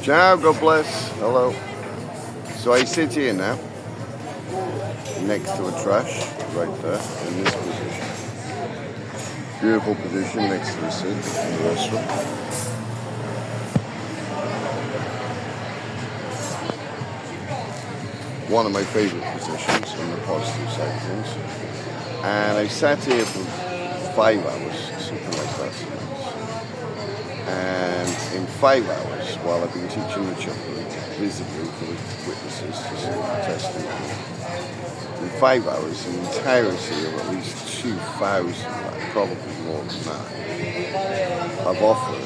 Ciao, God bless. Hello. So I sit here now, next to a trash, right there, in this position. Beautiful position next to the sink in the restaurant. One of my favourite positions on the positive side of things. And I sat here for 5 hours, something like that. And in 5 hours, while I've been teaching the children, visibly for the witnesses to see the testimony, in 5 hours, the entirety of at least 2,000, probably more than that, I've offered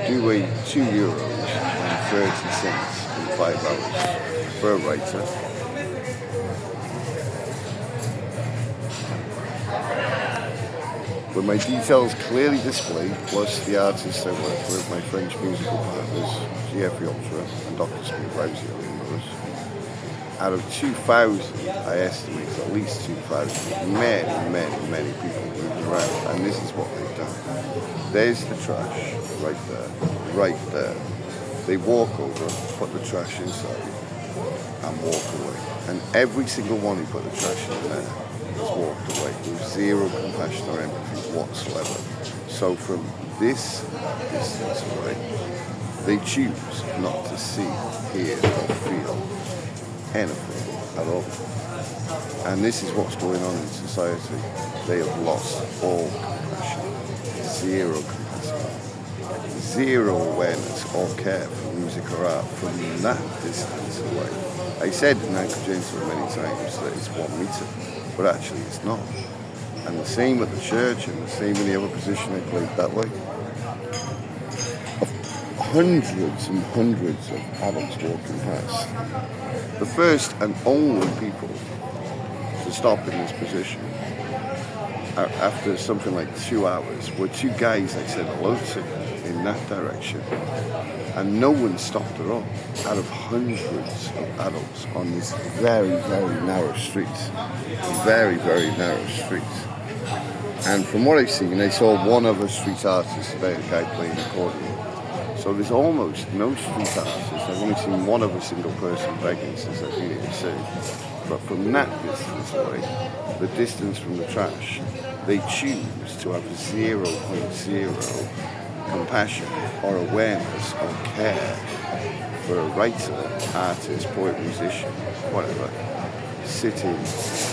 doing €2.30 in 5 hours for a writer. With my details clearly displayed, plus the artists I work with, my French musical partners, GFE Ultra and Dr. Speed Rousey, and others. Out of 2,000, I estimate at least 2,000, many people moving around, and this is what they've done. There's the trash, right there. They walk over, put the trash inside, and walk away. And every single one who put the trash in there has walked away with zero compassion or empathy whatsoever. So from this distance away, they choose not to see, hear, or feel anything at all. And this is what's going on in society. They have lost all compassion, zero compassion, zero awareness or care for music or art from that distance away. I said in Uncle James many times that it's 1 metre. But actually it's not. And the same at the church and the same in the other position I played that way. Hundreds and hundreds of adults walking past. The first and only people to stop in this position after something like 2 hours were two guys I said hello to in that direction. And no one stopped at all, out of hundreds of adults on this very narrow street. Very narrow street. And from what I've seen, I saw one other street artist today, a guy playing accordion. So there's almost no street artists. I've only seen one other single person begging since I've been here to see. But from that distance away, the distance from the trash, they choose to have 0.0 compassion or awareness or care for a writer, artist, poet, musician, whatever, sitting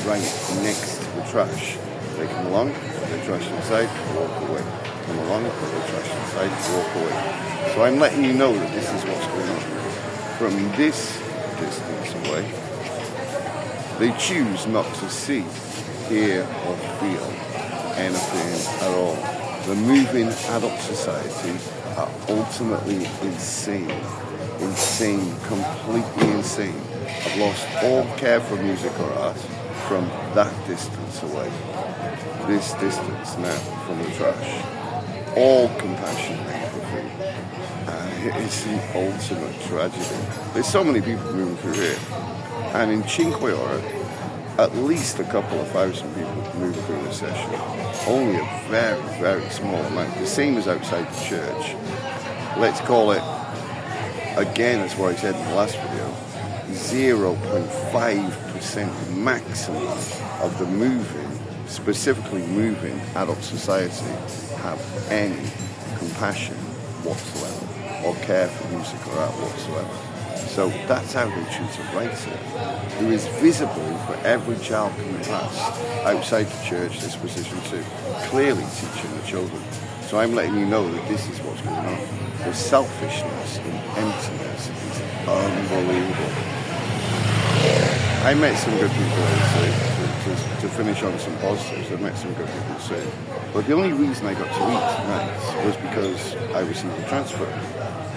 right next to the trash. They come along, put their trash inside, walk away. Come along, put their trash inside, walk away. So I'm letting you know that this is what's going on. From this distance away, they choose not to see, hear or feel anything at all. The moving adult society are ultimately insane, completely insane. I've lost all care for music or art from that distance away. This distance now from the trash. All compassion and empathy. It's the ultimate tragedy. There's so many people moving through here. And in Cinque Ore, at least a couple of thousand people moving through this session. Only a very small amount. The same as outside the church. Let's call it, again, as what I said in the last video, 0.5% maximum of the moving, specifically moving adult society have any compassion whatsoever or care for music or art whatsoever. So that's how they treat a writer who is visible for every child coming past outside the church, this position too, clearly teaching the children. So I'm letting you know that this is what's going on. The selfishness and emptiness is unbelievable. I met some good people, to finish on some positives. I met some good people too. But the only reason I got to eat tonight was because I received a transfer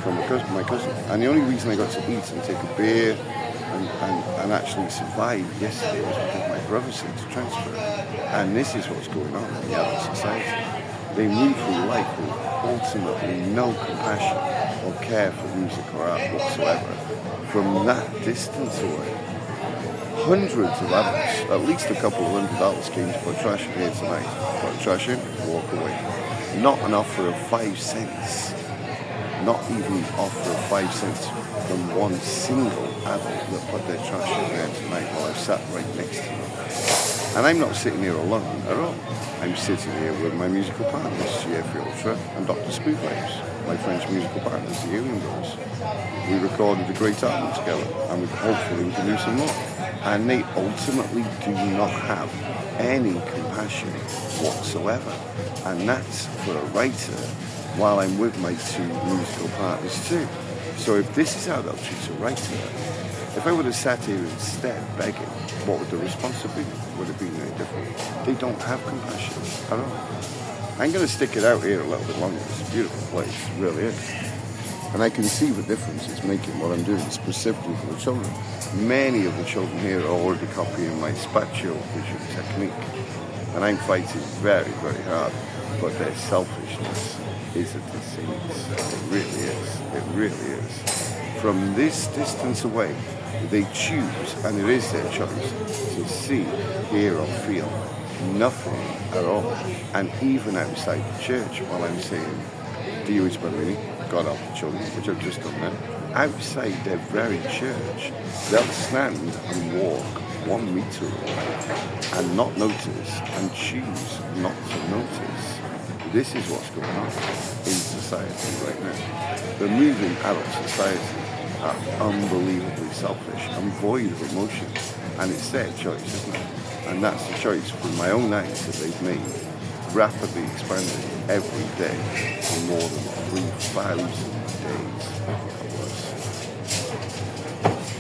from my cousin. And the only reason I got to eat and take a beer and actually survive yesterday was because my brother sent a transfer. And this is what's going on in the adult society. They move through life with ultimately no compassion or care for music or art whatsoever from that distance away. Hundreds of adults, at least a couple of hundred adults came to put trash in here tonight. Put trash in, walk away. Not an offer of 5 cents. Not even an offer of 5 cents from one single adult that put their trash in there tonight while I've sat right next to them. And I'm not sitting here alone at all. I'm sitting here with my musical partners, GFE Ultra and Dr. Spooklegs, my French musical partners, the Alien Brothers. We recorded a great album together, and hopefully we can do some more. And they ultimately do not have any compassion whatsoever. And that's for a writer, while I'm with my 2 musical partners too. So if this is how they'll treat a writer, if I would have sat here instead begging, what would the response have been? Would it be any different? They don't have compassion at all. I'm going to stick it out here a little bit longer. It's a beautiful place, it really is. And I can see the difference it's making what I'm doing specifically for the children. Many of the children here are already copying my spazzatura vision technique. And I'm fighting very, very hard. But their selfishness is a disease. It really is. It really is. From this distance away, they choose, and it is their choice, to see, hear or feel nothing at all. And even outside the church, while I'm saying, Dio is Bambini, God help the children, which I've just done there, outside their very church, they'll stand and walk 1 metre away and not notice, and choose not to notice. This is what's going on in society right now. The moving adult society are unbelievably selfish and void of emotion. And it's their choice, isn't it? And that's the choice from my own eyes that they've made, rapidly expanding every day for more than 3,000 days. God bless.